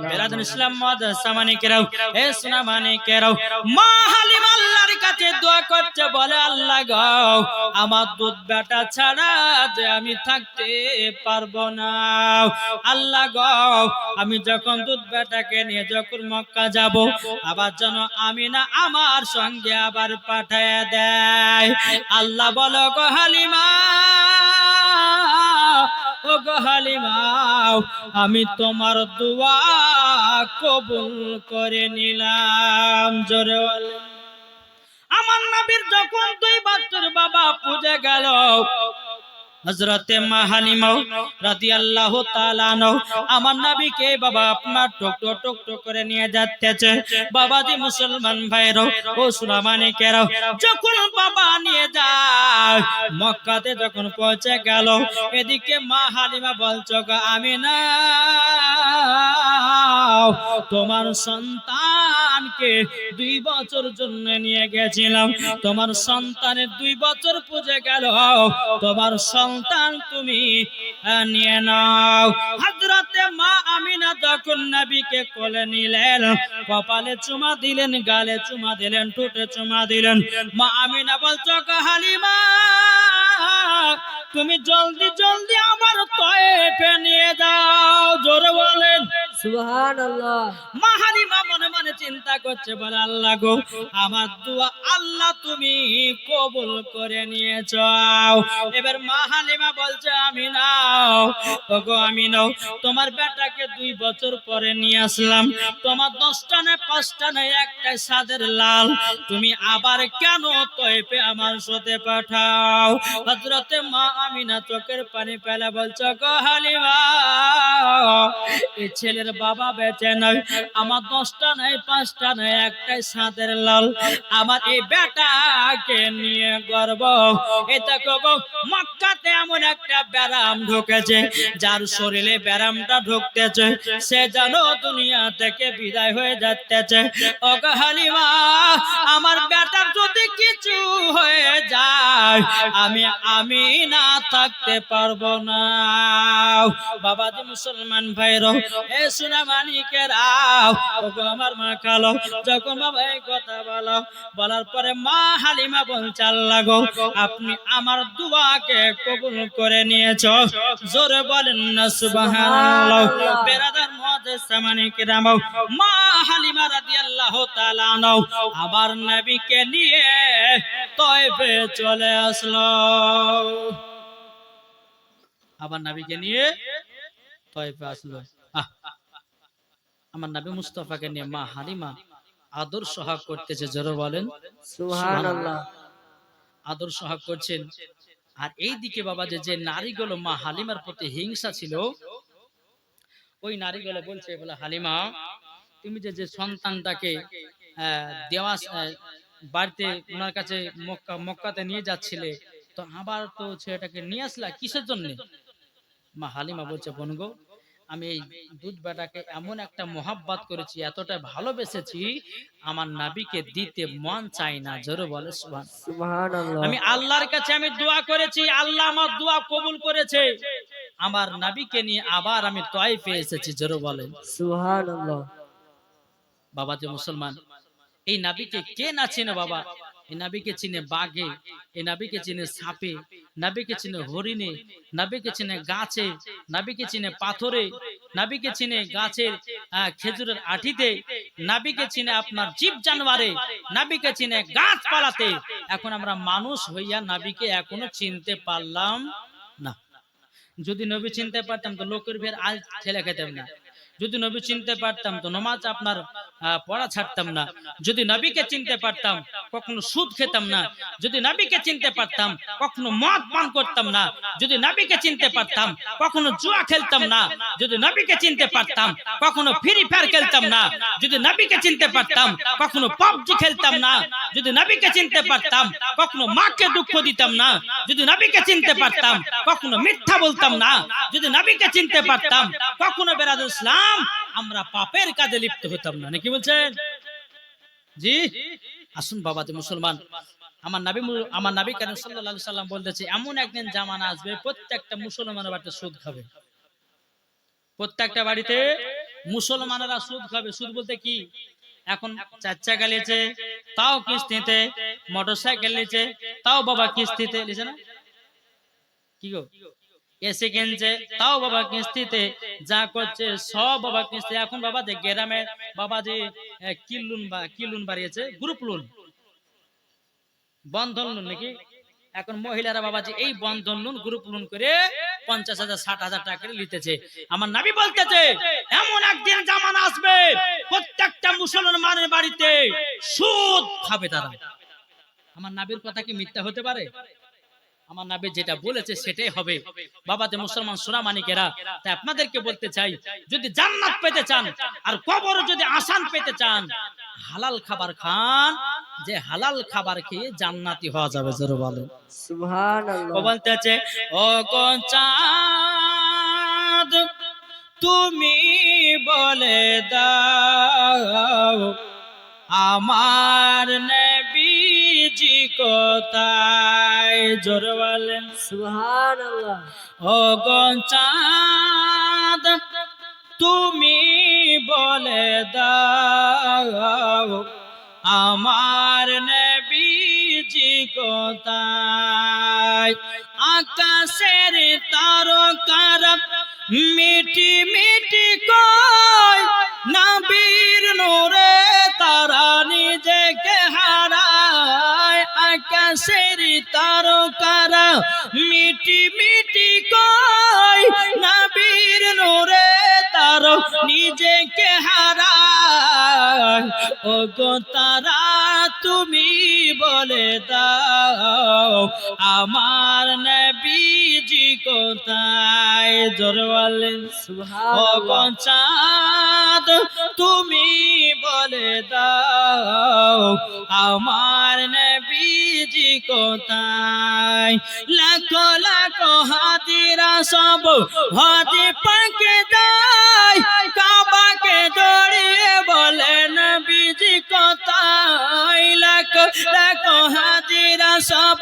বেরাদুল ইসলাম মাদ্রাসা মানিকেরাও, এ সোনা মানিকেরাও, মা হালিমা আল্লাহর কাছে দোয়া করছে, বলে আল্লাহ গো, আমার দুধ বেটা ছাড়া যে আমি থাকতে পারবো না। আল্লাহ গো, আমি যখন দুধ বেটাকে নিয়ে যখন মক্কা যাব, আবার যেন আমিনা আমার সঙ্গে আবার পাঠায় দেয়। আল্লাহ বলো গো হালিমা, ও গো হালিমা, আমি তোমার দোয়া কবুল করে নিলাম। জোরে বলে। আমার নবীর যখন 2 বছর বাবা পূজা গেল, হযরতে মা হালিমা রাদিয়াল্লাহু তাআলা আনহা আমার নবীকে বাবা আপনার টক টক টক করে নিয়ে যাচ্ছে। বাবাজি মুসলমান ভাইরা ও সোনা মানিকেরা, যখন বাবা নিয়ে যায় মক্কাতে যখন পৌঁছে গেল, এদিকে মা হালিমা বলছো গো আমিনা, তোমার সন্তানকে 2 বছর জন্য নিয়ে গেছিলাম, তোমার সন্তানের 2 বছর পূজে গেল, তোমার সন্তান তুমি নিয়ে নাও। হযরতে মা আমিনা যখন নবীকে কোলে নিলেন, কপালে চুমা দিলেন, গালে চুমা দিলেন, ঠোঁটে চুমা দিলেন। মা আমিনা বলছো গো হালিমা, তুমি জলদি জলদি আমার তয়েফে নিয়ে যাও। জোরে বলেন সুবহানাল্লাহ। মা হালিমা মনে মনে চিন্তা করছে, বলে আল্লাহ গো, আমার দোয়া আল্লাহ তুমি কবুল করে নিয়েছো। এবার মা হালিমা বলছে আমিনা, ওগো আমিনা, তোমার বেটাকে 2 বছর পরে নিয়ে আসলাম, তোমার 10টা না 5টা না একটাই সাদের লাল, তুমি আবার কেন তয়েফে আমার সাথে পাঠাও? হযরতে মা আমিনা চোখের পানি ফেলে বলছে গো হালিমা, এই ছেলের বাবা বেঁচে নাই, আমার 10টা নাই 5টা নাই একটাই সাদের লাল, আমার এই বেটাকে নিয়ে গর্ব। এটা গো মক্কাতে এমন একটা ব্যারাম ঢুকেছে, যার শরীরে ব্যারামটা ঢুকতেছে সে যেন দুনিয়া থেকে বিদায় হয়ে যাচ্ছে। ও গো হালিমা, আমার বেটার যদি কিছু হয়ে যায় আমি না থাকতে পারবো না। বাবাজি মুসলমান ভাইরা, এ সোনা মানিকেরা, ওগো আমার মা খালো, যখন বাবা এই কথা বলার পরে মা হালিমা বলছে আল্লাহ গো, আপনি আমার দোয়াকে কবুল করে নিয়েছো। জোরে বলেন না সুবহানাল্লাহ। বেরাদার মুআজ্জিজা মানিকেরা, মা হালিমা রাদিয়াল্লাহু তাআলা আনহা আবার নবীকে নিয়ে তয়েফে চলে আসলো। আবার নবীকে নিয়ে তয়েফে আসলো। আমার নবী মুস্তাফাকে নিয়ে মা হালিমা আদর সোহাগ করতেছে। জোরে বলেন সুবহানাল্লাহ। আদর সোহাগ করছেন। আর এই দিকে বাবা যে নারীগুলো মা হালিমার প্রতি হিংসা ছিল, ওই নারীগুলো বলছে, বলে হালিমা, তুমি যে সন্তানটাকে দেওয়া বাড়িতে ওনার কাছে মক্কাতে নিয়ে যাচ্ছিলে, তো আবার তো ছেলেটাকে নিয়ে আসলা কিসের জন্য? মা হালিমা বলছে, বোন গো, আমি এই দুধ বেটাকে এমন একটা মোহাব্বত করেছি, এতটা ভালোবেসেছি, আমার নবীকে দিতে মন চাই না। জোরে বলে সুবহানাল্লাহ। আমি আল্লাহর কাছে আমি দোয়া করেছি, আল্লাহ আমার দোয়া কবুল করেছে, আমার নবীকে নিয়ে আবার আমি তয়েফে এসেছি। জোরে বলেন সুবহানাল্লাহ। বাবা যে মুসলমান, এই নবীকে কে না চেনে বাবা? এই নবীকে চিনে বাঘে, এই নবীকে চিনে সাপে, নবীকে চিনে হরিণে, নবীকে চিনে গাছে, নবীকে চিনে পাথরে, নবীকে চিনে গাছের খেজুরের আঠিতে, নবীকে চিনে আপনার জীব জানোয়ারে, নবীকে চিনে গাছপালাতে। এখন আমরা মানুষ হইয়া নবীকে এখনো চিনতে পারলাম না। যদি নবী চিনতে পারতাম তো লোকের ভিড় আজ ঠেলে খেতাম না। যদি নবী চিনতে পারতাম তো নামাজ আপনার পড়া ছাড়তাম না। যদি নবীকে চিনতে পারতাম কখনো সুদ খেতাম না। যদি নবীকে চিনতে পারতাম কখনো মদ পান করতাম না। যদি নবীকে চিনতে পারতাম কখনো জুয়া খেলতাম না। যদি নবীকে চিনতে পারতাম কখনো ফ্রি ফায়ার খেলতাম না। যদি নবীকে চিনতে পারতাম কখনো পাবজি খেলতাম না। যদি নবীকে চিনতে পারতাম কখনো মাকে দুঃখ দিতাম না। যদি নবীকে চিনতে পারতাম কখনো মিথ্যা বলতাম না। যদি নবীকে চিনতে পারতাম কখনো বেরাদুল ইসলাম আমরা পাপের কাজে লিপ্ত হতাম না। নাকি বলছেন? জি আসুন বাবা যে মুসলমান, আমার নবী কারীম সাল্লাল্লাহু আলাইহি সাল্লাম বলতেছে, এমন একদিন জামানা আসবে প্রত্যেকটা মুসলমানের বাড়িতে সুদ খাবে। প্রত্যেকটা বাড়িতে মুসলমানেরা সুদ খাবে। সুদ বলতে কি? এখন 4 চাকা নিয়েছে তাও কিস্তিতে, মোটরসাইকেল নিয়েছে তাও বাবা কিস্তিতে নিয়েছে না কি গো, এসে কিনছে তাও বাবা কিস্তিতে, যা করছে সব বাবা কিস্তি। এখন বাবা যে গ্রামে বাবা যে কি লোন বাড়িয়েছে, গ্রুপ লোন, বন্ধন লোন নাকি, এখন মহিলারা বাবাজি এই বন্ধন লোন গ্রুপ লোন করে 50,000 60,000 টাকা করে নিতেছে। আমার নবী বলতেছে এমন একদিন জামানা আসবে প্রত্যেকটা মুসলমানের বাড়িতে সুদ খাবে তারা। আমার নবীর কথা কি মিথ্যা হতে পারে? আমার নবী যেটা বলেছে সেটাই হবে। বাবাতে মুসলমান সোনামানিকেরা, তাই আপনাদেরকে বলতে চাই, যদি জান্নাত পেতে চান আর কবর যদি আসান পেতে চান, হালাল খাবার খান, যে হালাল খাবার খেয়ে জান্নাতি হওয়া যাবে। জোরে বলেন সুবহানাল্লাহ। ও বলতেছে ও গো চাঁদ তুমি বলে দাও আমার নবীজি কোথায়। জোরে বলেন সুবহানাল্লাহ। ও গো চাঁদ তুমি বলে দাও আমার নবীজি কোথায়। আকাশের তারকারা মিটি মিটি কয় নবীর নূরে তারা নিজেকে হারায়। আকাশের তারকারা মিটি মিটি কয় নবীর নূরে তারা নিজেকে হারায়। ও গো তারা তুমি বলে দাও আমার নবীজি কোথায়। জোরে বলেন ও সুবহানাল্লাহ। গো চাঁদ তুমি বলে দাও আমার নবীজি কোথায়। লাখো লাখো হাজিরা সব হাজি পাকে যায়, কাবাকে দড়িয়ে বলে নবীজি কোথায়। লাখো লাখো হাজিরা সব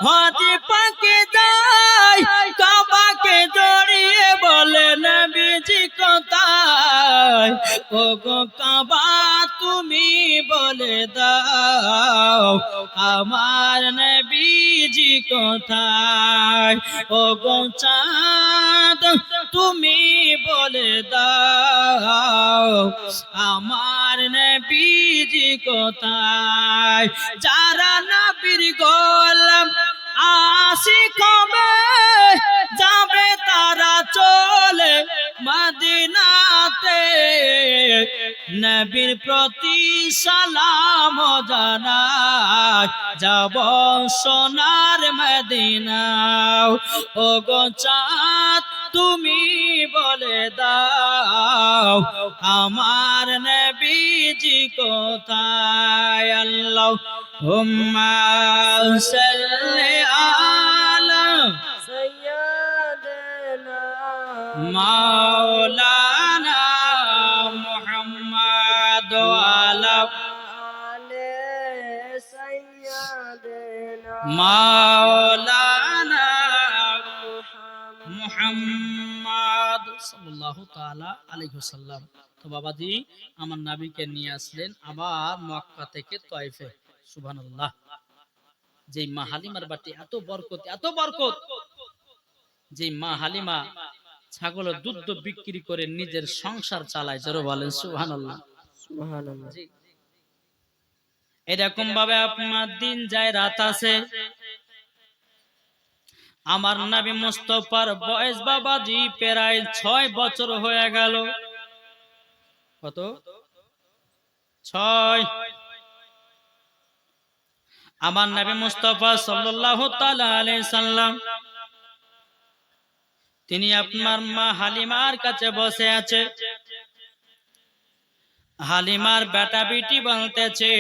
হাজি পাকে যায়, কাবাকে দড়িয়ে বলে নবীজি কোথায়। ও গো কাবা তুমি বলে দাও আমার নবীজি কোথায়। ও গো চাঁদ তুমি বলে দাও আমার নবীজি কোথায়। যারা নবীর গোলাম আশিক হবে যাবে তারা চলে মদিনাতে, নবীর প্রতি সালাম জানাই যাব সোনার মদিনাও। ও গো চাঁদ তুমি বলে দাও আমার নবীজি কোথায়। আল্লাহুম্মা সাল্লি আলা সাইয়্যিদিনা মাওলানা মুহাম্মদ ওয়া আলা আলে সাইয়্যিদিনা মাওলানা মুহাম্মদ। মুহাম্মদ সাল্লাল্লাহু তাআলা আলাইহি ওয়াসাল্লাম। তো বাবাজি আমার নবীকে নিয়ে আসলেন আবার মক্কা থেকে তায়েফে। সুবহানাল্লাহ। যেই মা হালিমার বাটি এত বরকত, এত বরকত, যেই মা হালিমা ছাগলের দুধ বিক্রি করে নিজের সংসার চালায়। জোরে বলেন সুবহানাল্লাহ। সুবহানাল্লাহ। জি। এরকম ভাবে আপনার দিন যায় রাত আসে। আমার নবী মুস্তাফার বয়স বাবাজি প্রায় 6 বছর হয়ে গেল। কত? 6। আমার নবী মুস্তাফা সাল্লাল্লাহু তাআলা আলাইহি সাল্লাম তিনি আপনার মা হালিমার কাছে বসে আছে। হালিমার বেটা বেটি বলতেছে,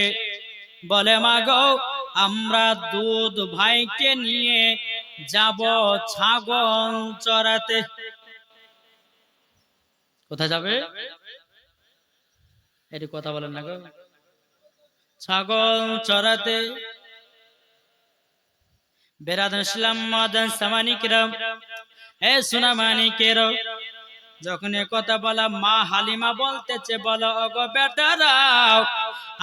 বলে মা গো আমরা দুধ ভাইকে নিয়ে যাব ছাগল চড়াতে। কোথায় যাবে? এটি কথা বলেন না গো। ছাগল চড়াতে। বেরাদান ইসলাম মাদান সামানিকরাম, এ সোনা মানিকেরও, যখন এ কথা বলা মা হালিমা বলতেছে, বলো ওগো বেটারাও,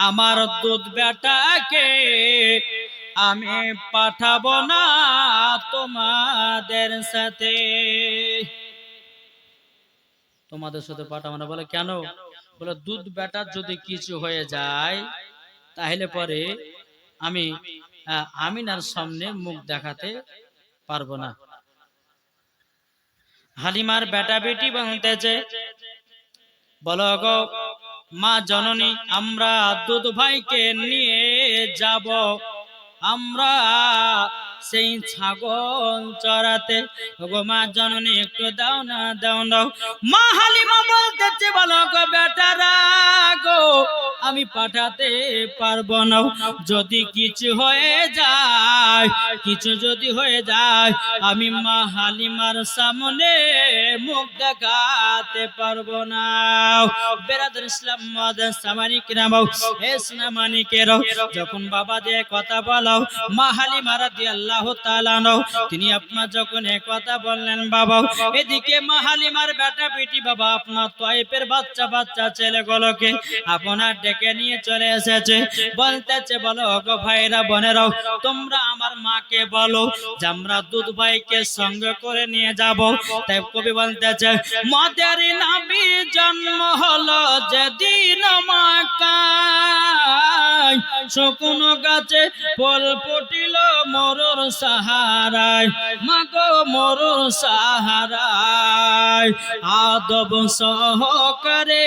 আমার দুধ বেটাকে আমি পাঠাবো না তোমাদের সাথে, তোমাদের সাথে পাঠাবো না। বলে কেন? বলে দুধ বেটার যদি কিছু হয়ে যায় তাহলে পরে আমি আমিনার সামনে মুখ দেখাতে পারবো না। হালিমার বেটা বেটি বলতেছে, বলো গো মা জননী, আমরা দুধ ভাইকে নিয়ে যাব আমরা সেই ছাগল চড়াতে। গো মা জননী একটু দাও না, দাও দাও। মা হালিমা বলতেছে, বলো গো বেটারা গো, আমি পাঠাতে পারবো না। যদি কিছু হয়ে যায়, কিছু যদি হয়ে যায়, আমি মা হালিমার সামনে মুখ দেখাতে পারবো না। বেরাদর ইসলাম মাদান সামানিক নামাও, হে সুনামানিকের, যখন বাবা দিয়ে কথা বলাও মা হালিমা রাদিয়াল্লাহু তাআলা আনহু, তিনি আপনার যখন এই কথা বললেন বাবা, এদিকে মা হালিমার বেটা বেটি বাবা আপনার তায়েফের বাচ্চা বাচ্চা ছেলেগুলোকে আপনার ডেকে নিয়ে চলে এসেছে। বলতেছে, বলো গো ভাইরা বোনেরাও, তোমরা আমার মাকে বলো যে আমরা দুধ ভাইকে সঙ্গে করে নিয়ে যাব। তাই কবি বলতেছে, মাদের নবী জন্ম হলো যেদিন মক্কায়, শুকনো গাছে ফল ফুটিল মরুর সাহারায়, মাগো মরুর সাহারায়, আদব সহকারে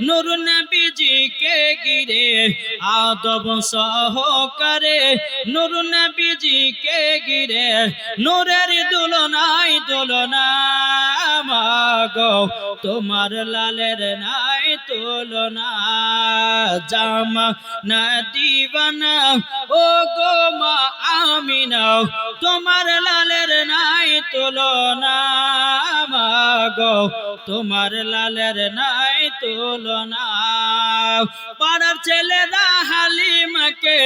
নূর নবীজিকে ঘিরে, আদব সহকারে নূর নবীজিকে ঘিরে, নূরের দুলনায় দুলনা, মাগো তোমার লালের নাই তুলনা, জামা না দিবানা ও গো মা আমিনা, তোমার লালের নাই তুলনা, মাগো তোমার লালের নাই তুলনা। পাড়ার ছেলেরা হালিমাকে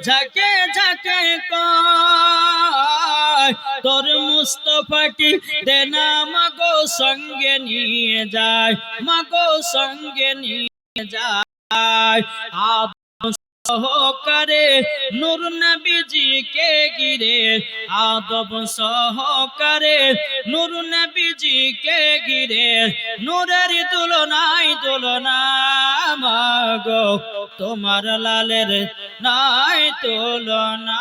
ঝাঁকে ঝাঁকে কয়, তোর মুস্তফাকে দে না মাগো সঙ্গে নিয়ে যায়, মাগো সঙ্গে নিয়ে যায়। সহকারে নূর নবীজিকে ঘিরে, আদব সহকারে নূর নবীজিকে ঘিরে, নূরের তুলনায় তুলনা, মাগো তোমার লালের নাই তুলনা।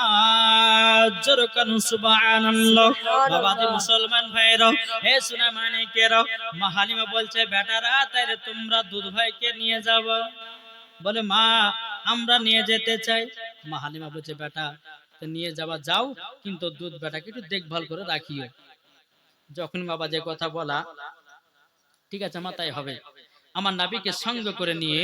জোরে কান সুবহানাল্লাহ। বাবাজি মুসলমান ভাইরা, হে সুনামানিকেরা, মা হালিমা বলছে, বেটারা তাইলে তোমরা দুধ ভাইকে নিয়ে যাবো। বলে মা আমরা নিয়ে যেতে চাই। মা হালিমা বলছে, বেটা নিয়ে যাওয়া যাও, কিন্তু দুধ বেটাকে একটু দেখভাল করে রাখিও। যখন বাবা যে কথা বলা, ঠিক আছে মা তাই হবে। আমার নবীকে সঙ্গ করে নিয়ে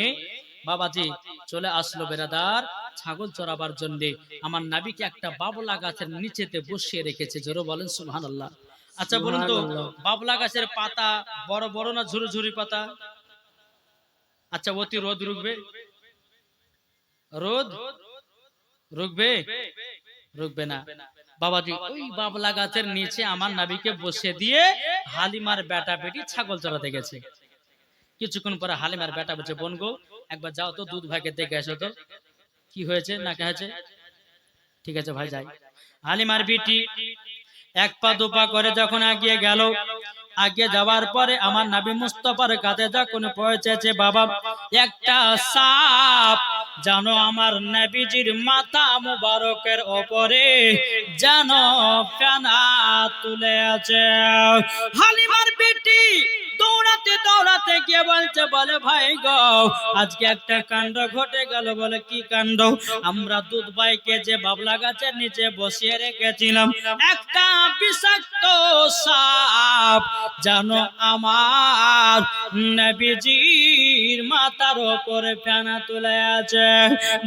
বাবাজি চলে আসলো বেরাদার ছাগল চড়াবার জন্য। আমার নবীকে একটা বাবলা গাছের নিচেতে বসিয়ে রেখেছে। জোরে বলেন সুবহানাল্লাহ। আচ্ছা বলুন তো, বাবলা গাছের পাতা বড় বড় না ঝুরি ঝুরি পাতা? আচ্ছা অতি রোদ রুখবে? রোদ রুখবে? রুখবে না। বাবাজি ওই বাবলা গাছের নিচে আমার নবীকে বসে দিয়ে হালিমার বেটা বেটি ছাগল চড়াতে গেছে। কিছুক্ষণ পরে হালিমার বেটা বলছে, বোন গো একবার যাও তো দুধ ভাইকে দেখে এসো তো, কি হয়েছে না কে হয়েছে। ঠিক আছে ভাই যাই। হালিমার বেটি এক পা দুপা করে যখন আগিয়ে গেল, আগে যাওয়ার পরে আমার নবী মুস্তাফার কাছে যখন পৌঁছেছে, বাবা একটা সাপ জানো আমার নবীজির মাথা মুবারকের উপরে জানো ফেনা তুলে আছে। হালিমার বেটি দৌড়াতে দৌড়াতে গিয়ে বলছে, বলে ভাই গো আজকে একটা কাণ্ড ঘটে গেল। বলে কি কাণ্ড? আমরা দুধ ভাইকে যে বাবলা গাছের নিচে বসিয়ে রেখেছিলাম, একটা বিষাক্ত সাপ জানো আমার নবীজির মাথার উপরে ফেনা তুলে আছে।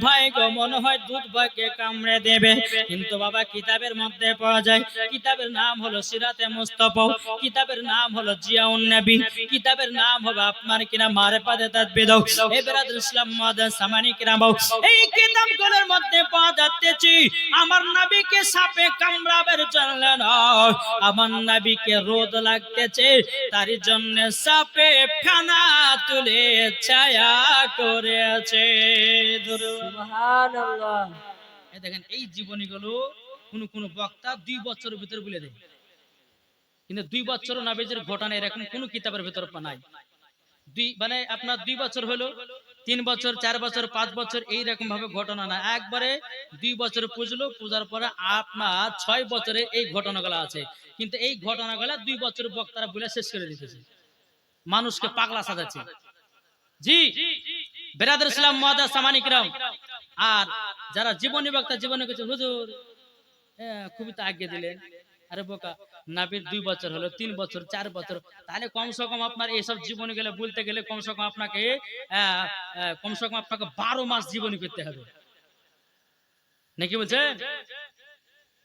ভাই গো মনে হয় দুধ ভাইকে কামড়ে দেবে। কিন্তু বাবা কিতাবের মধ্যে পাওয়া যায়, কিতাবের নাম হলো সিরাতে মুস্তাফা, কিতাবের নাম হলো জিয়াউন নবী। কিতাবের নাম হবে আপনার কিনা মারিফাতে তাজবিদ। এই বেরাদুল ইসলাম মুআজ্জাজ সামানি কিরাম, এই কিতাবগুলোর মধ্যে পাওয়া যাচ্ছে আমার নবীকে সাপে কামড়াবার জন্য নয়, আমার নবীকে রোদ লাগতেছে তার জন্য সাপে ফেনা তুলে ছায়া করেছে। সুবহানাল্লাহ। এই দেখেন এই জীবনীগুলো কোন কোন বক্তা 2 বছরের ভিতর বলে দেয়, কিন্তু 2 বছর নবীজির ঘটনা এরকম কোন কিতাবের ভিতর নাই। মানে আপনার 2 বছর হলো, 3 বছর, 4 বছর, 5 বছর এইরকম ভাবে ঘটনা না, একবারে 2 বছর পুজলো, পূজার পরে আপনার 6 বছরের এই ঘটনাগুলো আছে। কিন্তু এই ঘটনাগুলো 2 বছর বক্তারা বলে শেষ করে দিতেছে, মানুষকে পাগলা সাজাচ্ছে। জি বেরাদুল ইসলাম মুআজ্জাজ সামানি কিরাম, আর যারা জীবনী বক্তা জীবনে কিছু হুজুর খুবই তো আজ্ঞা দিলেন, আরে বোকা নবীর 2 বছর হলো, 3 বছর, 4 বছর, তাহলে কমসে কম আপনার এইসব জীবনী গেলে বলতে গেলে কমসে কম আপনাকে 12 মাস জীবনী করতে হবে, নাকি বলছেন?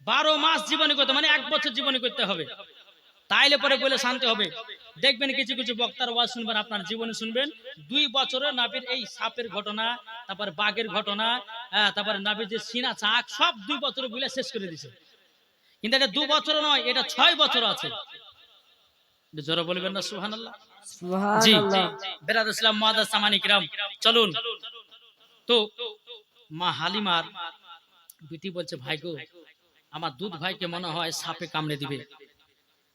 12 মাস জীবনী করতে, মানে 1 বছর জীবনী করতে হবে, তাইলে পরে বলে শান্তি হবে। দেখবেন কিছু কিছু বক্তার ওয়াজ শুনবেন, আপনার জীবনী শুনবেন, 2 বছরে নবীর এই সাপের ঘটনা, তারপর বাঘের ঘটনা, তারপর নবীর যে সিনা চাক সব 2 বছরে বলে শেষ করে দিয়েছে। কিন্তু এটা 2 বছর নয়, এটা 6 বছর আছে। জোরে বলবেন না সুবহানাল্লাহ? জি সুবহানাল্লাহ। বেরাদুল ইসলাম মুআজ্জাজ সামানি কিরাম, চলুন তো মা হালিমার বিটি বলছে, ভাই গো আমার দুধ ভাইকে মনে হয় সাপে কামড়ে দিবে।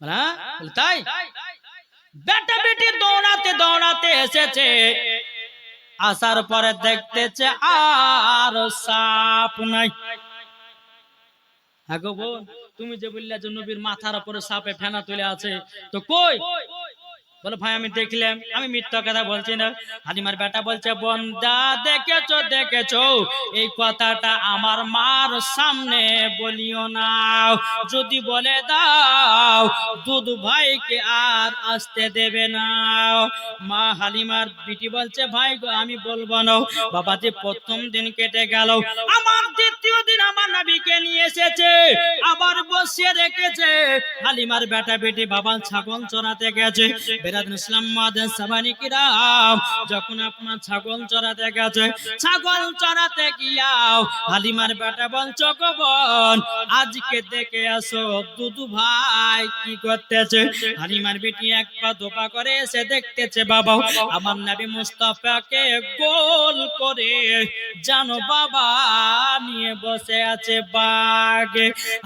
হ্যাঁ বলে তাই? বেটা বেটি দৌড়াতে দৌড়াতে এসেছে, আসার পরে দেখতেছে আর সাপ নাই। হ্যাঁ গো বোন, তুমি যে বললে যে নবীর মাথার উপরে সাপে ফেনা তুলে আছে, তো কই? বলে ভাই আমি দেখলাম, আমি মিথ্যা কথা বলছি না। হালিমার বেটা বলছে, বন্দা দেখেছো দেখেছো, এই কথাটা আমার মার সামনে বলিও না, যদি বলে দাও দুধ ভাইকে আর আসতে দেবে না। মা হালিমার বিটি বলছে, ভাই গো আমি বলবো না। বাবাজি প্রথম দিন কেটে গেল, আমার দ্বিতীয় দিন আমার নবীকে নিয়ে এসেছে, আবার বসিয়ে রেখেছে। হালিমার বেটা বেটি বাবা ছাগল চড়াতে গেছে। বেরাদুল ইসলাম মুআজ্জাজ সামানি কিরাম, যখন আপনার ছাগল চড়াতে গেছে, ছাগল চড়াতে গিয়াও হালিমার বেটা বলছো গো বোন আজকে দেখে আসো দুদু ভাই কি করতেছে। হালিমার বেটি এক পা দোপা করে এসে দেখতেছে, বাবা আমার নবী মুস্তাফাকে গোল করে জানো বাবা নিয়ে বসে আছে বাঘ।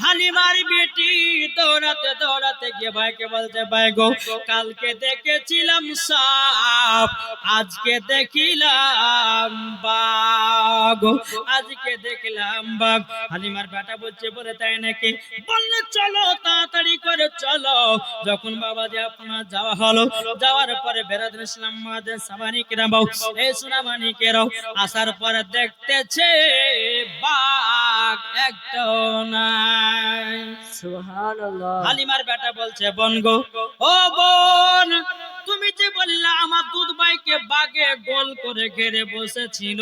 হালিমার বেটি দৌড়াতে দৌড়াতে গিয়ে ভাইকে বলছে, ভাই গো কালকে দেখেছিলাম সাপ, আজকে দেখিলাম বাঘ, আজকে দেখলাম বাঘ। হালিমার বেটা বলছে, বলে তাই নাকি? বললে চলো তাড়াতাড়ি করে চলো। যখন বাবা যে আপনার যাওয়া হলো, যাওয়ার পরে বেরাদুল ইসলাম মুআজ্জাজ সামানি কিরাম এই সুনামানি কেরাও আসার পরে দেখতেছে বাঘ একটাও নাই। সুবহানাল্লাহ। হালিমার বেটা বলছে, বোন গো, ও বোন তুমি যে বললা আমার দুধ ভাইকে বাঘে গোল করে ঘেরে বসেছিল,